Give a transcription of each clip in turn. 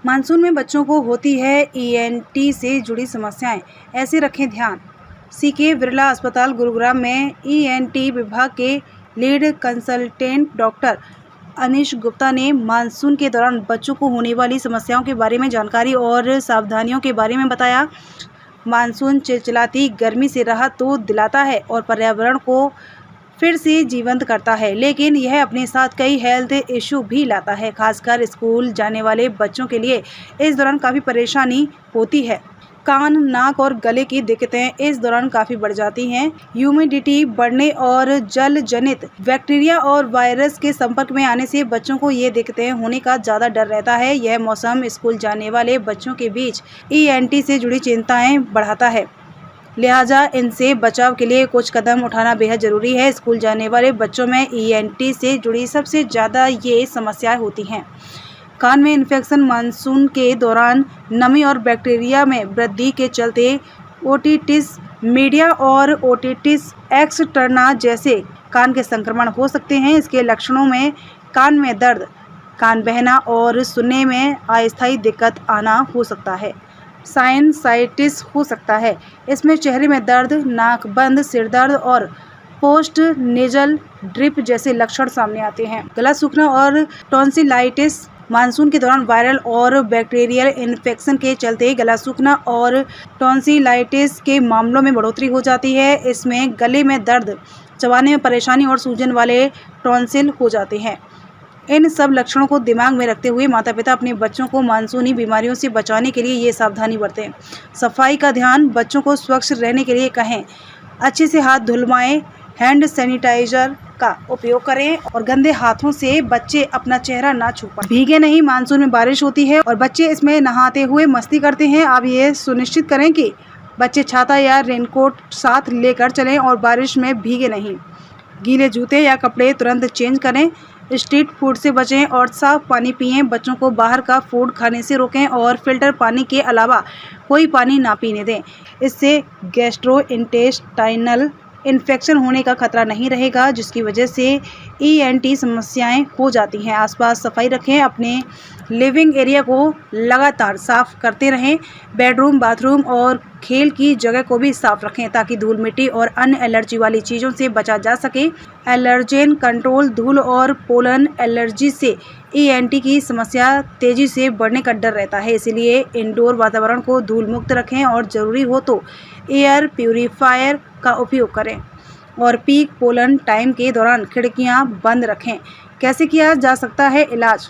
Monsoon में बच्चों को होती है ईएनटी से जुड़ी समस्याएं, ऐसे रखें ध्यान। सीके बिरला अस्पताल गुरुग्राम में ईएनटी विभाग के lead consultant doctor Anish Gupta ने मानसून के दौरान बच्चों को होने वाली समस्याओं के बारे में जानकारी और सावधानियों के बारे में बताया। मानसून चिलचिलाती गर्मी से राहत तो दिलाता है और पर्यावरण को फिर से जीवंत करता है, लेकिन यह अपने साथ कई हेल्थ इशू भी लाता है। खासकर स्कूल जाने वाले बच्चों के लिए इस दौरान काफ़ी परेशानी होती है। कान, नाक और गले की दिक्कतें इस दौरान काफ़ी बढ़ जाती हैं। ह्यूमिडिटी बढ़ने और जल जनित बैक्टीरिया और वायरस के संपर्क में आने से बच्चों को ये दिक्कतें होने का ज़्यादा डर रहता है। यह मौसम स्कूल जाने वाले बच्चों के बीच ईएनटी से जुड़ी चिंताएं बढ़ाता है, लिहाजा इनसे बचाव के लिए कुछ कदम उठाना बेहद ज़रूरी है। स्कूल जाने वाले बच्चों में ईएनटी से जुड़ी सबसे ज़्यादा ये समस्याएं होती हैं। कान में इन्फेक्शन, मानसून के दौरान नमी और बैक्टीरिया में वृद्धि के चलते ओटिटिस मीडिया और ओटिटिस एक्सटर्ना जैसे कान के संक्रमण हो सकते हैं। इसके लक्षणों में कान में दर्द, कान बहना और सुनने में अस्थायी दिक्कत आना हो सकता है। साइनसाइटिस हो सकता है। इसमें चेहरे में दर्द, नाक बंद, सिर दर्द और पोस्ट नेजल ड्रिप जैसे लक्षण सामने आते हैं। गला सूखना और टॉन्सिलाइटिस, मानसून के दौरान वायरल और बैक्टीरियल इन्फेक्शन के चलते गला सूखना और टॉन्सिलाइटिस के मामलों में बढ़ोतरी हो जाती है। इसमें गले में दर्द, चबाने में परेशानी और सूजन वाले टॉन्सिल हो जाते हैं। इन सब लक्षणों को दिमाग में रखते हुए माता पिता अपने बच्चों को मानसूनी बीमारियों से बचाने के लिए ये सावधानी बरतें। सफाई का ध्यान, बच्चों को स्वच्छ रहने के लिए कहें, अच्छे से हाथ धुलवाएं, हैंड सैनिटाइजर का उपयोग करें और गंदे हाथों से बच्चे अपना चेहरा ना छू पाएं। भीगे नहीं, मानसून में बारिश होती है और बच्चे इसमें नहाते हुए मस्ती करते हैं। आप ये सुनिश्चित करें कि बच्चे छाता या रेनकोट साथ लेकर चलें और बारिश में भीगे नहीं। गीले जूते या कपड़े तुरंत चेंज करें। स्ट्रीट फूड से बचें और साफ पानी पिएं। बच्चों को बाहर का फूड खाने से रोकें और फिल्टर पानी के अलावा कोई पानी ना पीने दें। इससे गैस्ट्रोइंटेस्टाइनल इन्फेक्शन होने का खतरा नहीं रहेगा, जिसकी वजह से ईएनटी समस्याएं हो जाती हैं। आसपास सफाई रखें। अपने लिविंग एरिया को लगातार साफ करते रहें। बेडरूम, बाथरूम और खेल की जगह को भी साफ रखें ताकि धूल मिट्टी और अन्य एलर्जी वाली चीज़ों से बचा जा सके। एलर्जेन कंट्रोल, धूल और पोलन एलर्जी से ईएनटी की समस्या तेज़ी से बढ़ने का डर रहता है, इसलिए इंडोर वातावरण को धूल मुक्त रखें और ज़रूरी हो तो एयर प्यूरीफायर का उपयोग करें और पीक पोलन टाइम के दौरान खिड़कियां बंद रखें। कैसे किया जा सकता है इलाज?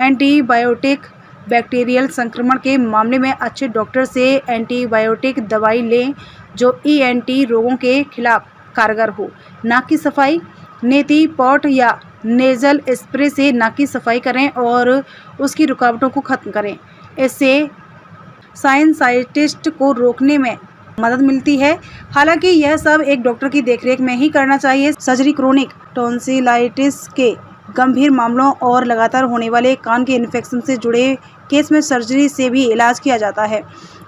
एंटीबायोटिक, बैक्टीरियल संक्रमण के मामले में अच्छे डॉक्टर से एंटीबायोटिक दवाई लें जो ईएनटी रोगों के खिलाफ कारगर हो। नाक की सफाई, नेती पॉट या नेजल स्प्रे से नाक की सफाई करें और उसकी रुकावटों को खत्म करें। इससे साइनसाइटिस को रोकने में मदद मिलती है। हालांकि यह सब एक डॉक्टर की देखरेख में ही करना चाहिए। सर्जरी, क्रोनिक टॉन्सिलाइटिस के गंभीर मामलों और लगातार होने वाले कान के इन्फेक्शन से जुड़े केस में सर्जरी से भी इलाज किया जाता है।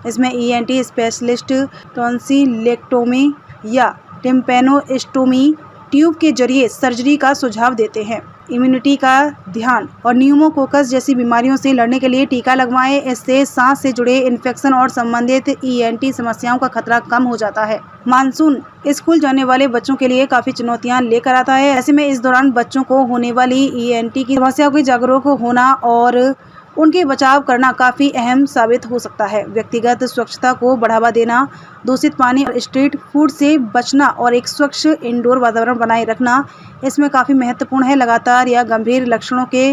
इसमें ईएनटी स्पेशलिस्ट टॉन्सिलेक्टोमी या टिम्पैनोस्टोमी ट्यूब के जरिए सर्जरी का सुझाव देते हैं। इम्यूनिटी का ध्यान और न्यूमोकोकस जैसी बीमारियों से लड़ने के लिए टीका लगवाएं। इससे सांस से जुड़े इन्फेक्शन और संबंधित ईएनटी समस्याओं का खतरा कम हो जाता है। मानसून स्कूल जाने वाले बच्चों के लिए काफ़ी चुनौतियां लेकर आता है। ऐसे में इस दौरान बच्चों को होने वाली ईएनटी की समस्याओं के जागरूक होना और उनके बचाव करना काफ़ी अहम साबित हो सकता है। व्यक्तिगत स्वच्छता को बढ़ावा देना, दूषित पानी और स्ट्रीट फूड से बचना और एक स्वच्छ इंडोर वातावरण बनाए रखना इसमें काफ़ी महत्वपूर्ण है। लगातार या गंभीर लक्षणों के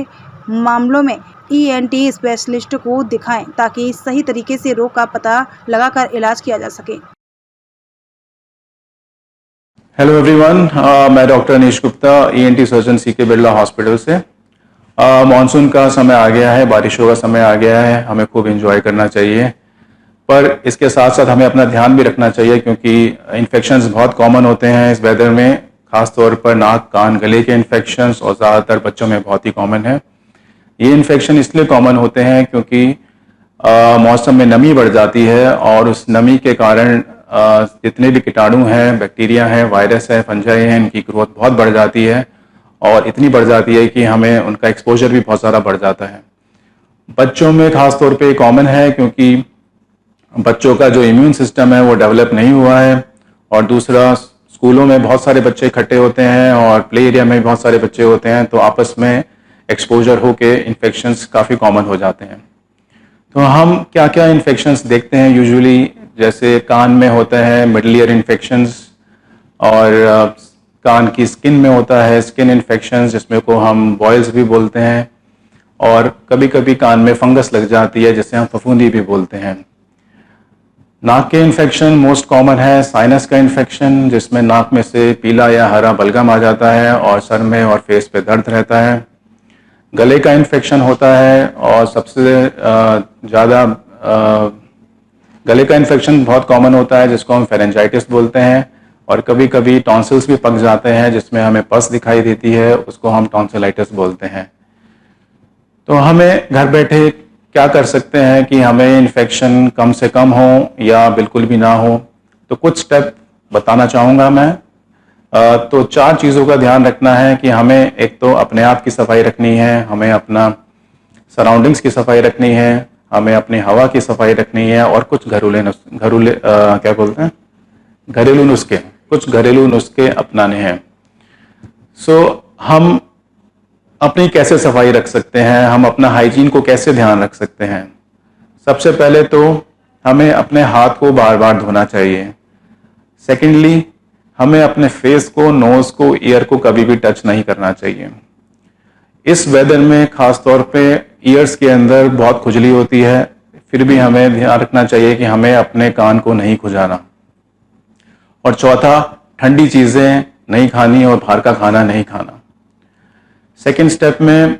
मामलों में ईएनटी स्पेशलिस्ट को दिखाएं ताकि सही तरीके से रोग का पता लगाकर इलाज किया जा सके। हेलो एवरीवन, मैं doctor Anish Gupta, ENT surgeon CK Birla hospital से। मानसून का समय आ गया है, बारिशों का समय आ गया है, हमें खूब एंजॉय करना चाहिए, पर इसके साथ साथ हमें अपना ध्यान भी रखना चाहिए क्योंकि इन्फेक्शंस बहुत कॉमन होते हैं इस वेदर में। खास तौर पर नाक, कान, गले के इन्फेक्शंस और ज़्यादातर बच्चों में बहुत ही कॉमन है। ये इन्फेक्शन इसलिए कॉमन होते हैं क्योंकि मौसम में नमी बढ़ जाती है और उस नमी के कारण जितने भी कीटाणु हैं, बैक्टीरिया हैं, वायरस है, फंजाई हैं, इनकी ग्रोथ बहुत बढ़ जाती है और इतनी बढ़ जाती है कि हमें उनका एक्सपोजर भी बहुत ज़्यादा बढ़ जाता है। बच्चों में खास तौर पे कॉमन है, क्योंकि बच्चों का जो इम्यून सिस्टम है वो डेवलप नहीं हुआ है, और दूसरा स्कूलों में बहुत सारे बच्चे इकट्ठे होते हैं और प्ले एरिया में भी बहुत सारे बच्चे होते हैं, तो आपस में एक्सपोजर होके इन्फेक्शंस काफ़ी कॉमन हो जाते हैं। तो हम क्या क्या इन्फेक्शंस देखते हैं यूजुअली, जैसे कान में होता है मिडल ईयर इन्फेक्शंस, और कान की स्किन में होता है स्किन इन्फेक्शंस, जिसमें को हम बॉयल्स भी बोलते हैं, और कभी कभी कान में फंगस लग जाती है जिसे हम फफूंदी भी बोलते हैं। नाक के इन्फेक्शन मोस्ट कॉमन है साइनस का इन्फेक्शन, जिसमें नाक में से पीला या हरा बलगम आ जाता है और सर में और फेस पे दर्द रहता है। गले का इन्फेक्शन होता है, और सबसे ज़्यादा गले का इन्फेक्शन बहुत कॉमन होता है जिसको हम फेरेंजाइटिस बोलते हैं, और कभी कभी टॉन्सिल्स भी पक जाते हैं जिसमें हमें पस दिखाई देती है, उसको हम टॉन्सिलाइटिस बोलते हैं। तो हमें घर बैठे क्या कर सकते हैं कि हमें इन्फेक्शन कम से कम हो या बिल्कुल भी ना हो, तो कुछ स्टेप बताना चाहूँगा मैं। तो 4 चीज़ों का ध्यान रखना है कि हमें एक तो अपने आप की सफाई रखनी है, हमें अपना सराउंडिंग्स की सफाई रखनी है, हमें अपनी हवा की सफाई रखनी है, और कुछ घरेलू नुस्खे अपनाने हैं। हम अपनी कैसे सफाई रख सकते हैं, हम अपना हाइजीन को कैसे ध्यान रख सकते हैं। सबसे पहले तो हमें अपने हाथ को बार बार धोना चाहिए। सेकेंडली, हमें अपने फेस को, नोज को, ईयर को कभी भी टच नहीं करना चाहिए। इस वेदर में खास तौर पे ईयर्स के अंदर बहुत खुजली होती है, फिर भी हमें ध्यान रखना चाहिए कि हमें अपने कान को नहीं खुजाना। और चौथा, ठंडी चीज़ें नहीं खानी और बाहर का खाना नहीं खाना। सेकेंड स्टेप में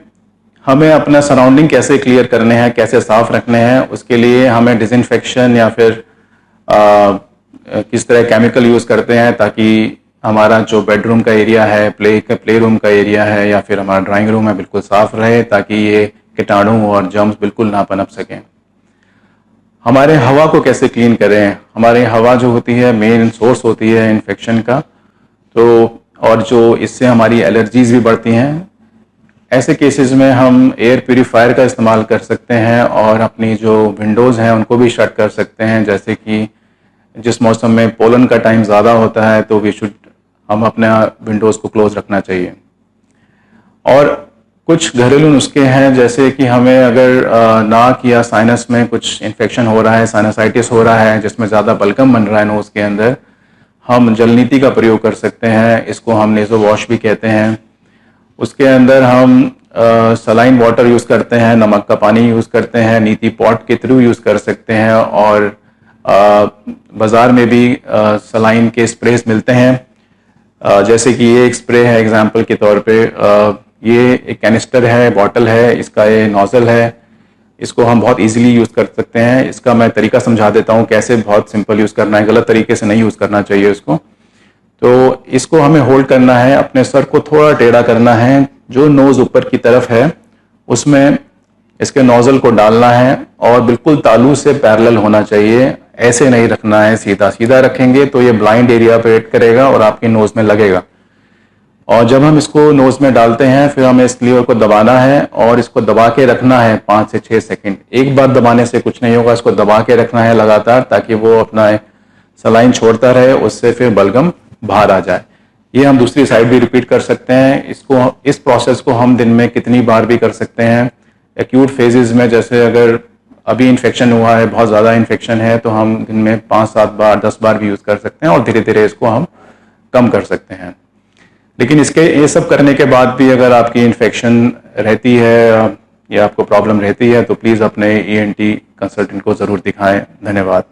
हमें अपना सराउंडिंग कैसे क्लियर करने हैं, कैसे साफ रखने हैं, उसके लिए हमें डिसइंफेक्शन या फिर किस तरह केमिकल यूज़ करते हैं ताकि हमारा जो बेडरूम का एरिया है, प्ले रूम का एरिया है या फिर हमारा ड्राइंग रूम है, बिल्कुल साफ रहे ताकि ये कीटाणु और जर्म्स बिल्कुल ना पनप सकें। हमारे हवा को कैसे क्लीन करें। हमारी हवा जो होती है मेन सोर्स होती है इन्फेक्शन का, तो और जो इससे हमारी एलर्जीज भी बढ़ती हैं। ऐसे केसेस में हम एयर प्यूरीफायर का इस्तेमाल कर सकते हैं और अपनी जो विंडोज़ हैं उनको भी शट कर सकते हैं। जैसे कि जिस मौसम में पोलन का टाइम ज़्यादा होता है तो हम अपने विंडोज़ को क्लोज रखना चाहिए। और कुछ घरेलू नुस्खे हैं, जैसे कि हमें अगर नाक या साइनस में कुछ इन्फेक्शन हो रहा है, साइनसाइटिस हो रहा है जिसमें ज़्यादा बलगम बन रहा है नोज़ के अंदर, हम जलनीति का प्रयोग कर सकते हैं। इसको हम नेज़ो वॉश भी कहते हैं। उसके अंदर हम सलाइन वाटर यूज़ करते हैं, नमक का पानी यूज़ करते हैं, नीति पॉट के थ्रू यूज़ कर सकते हैं, और बाज़ार में भी सलाइन के स्प्रेस मिलते हैं। जैसे कि ये एक स्प्रे है एग्जांपल के तौर पे, ये एक कैनिस्टर है, बॉटल है, इसका ये नोज़ल है, इसको हम बहुत इजीली यूज़ कर सकते हैं। इसका मैं तरीका समझा देता हूँ कैसे बहुत सिंपल यूज़ करना है, गलत तरीके से नहीं यूज़ करना चाहिए इसको। तो इसको हमें होल्ड करना है, अपने सर को थोड़ा टेढ़ा करना है, जो नोज़ ऊपर की तरफ है उसमें इसके नोज़ल को डालना है और बिल्कुल तालू से पैरेलल होना चाहिए। ऐसे नहीं रखना है, सीधा सीधा रखेंगे तो ये ब्लाइंड एरिया पे हिट करेगा और आपके नोज़ में लगेगा। और जब हम इसको नोज़ में डालते हैं फिर हमें इस लीवर को दबाना है और इसको दबा के रखना है 5 से 6 सेकंड। एक बार दबाने से कुछ नहीं होगा, इसको दबा के रखना है लगातार ताकि वो अपना सलाइन छोड़ता रहे, उससे फिर बलगम बाहर आ जाए। ये हम दूसरी साइड भी रिपीट कर सकते हैं। इस प्रोसेस को हम दिन में कितनी बार भी कर सकते हैं। एक्यूट फेजेस में, जैसे अगर अभी इन्फेक्शन हुआ है, बहुत ज़्यादा इन्फेक्शन है, तो हम दिन में 5-7 बार 10 बार भी यूज़ कर सकते हैं और धीरे धीरे इसको हम कम कर सकते हैं। लेकिन ये सब करने के बाद भी अगर आपकी इन्फेक्शन रहती है या आपको प्रॉब्लम रहती है तो प्लीज़ अपने ENT कंसल्टेंट को ज़रूर दिखाएं। धन्यवाद।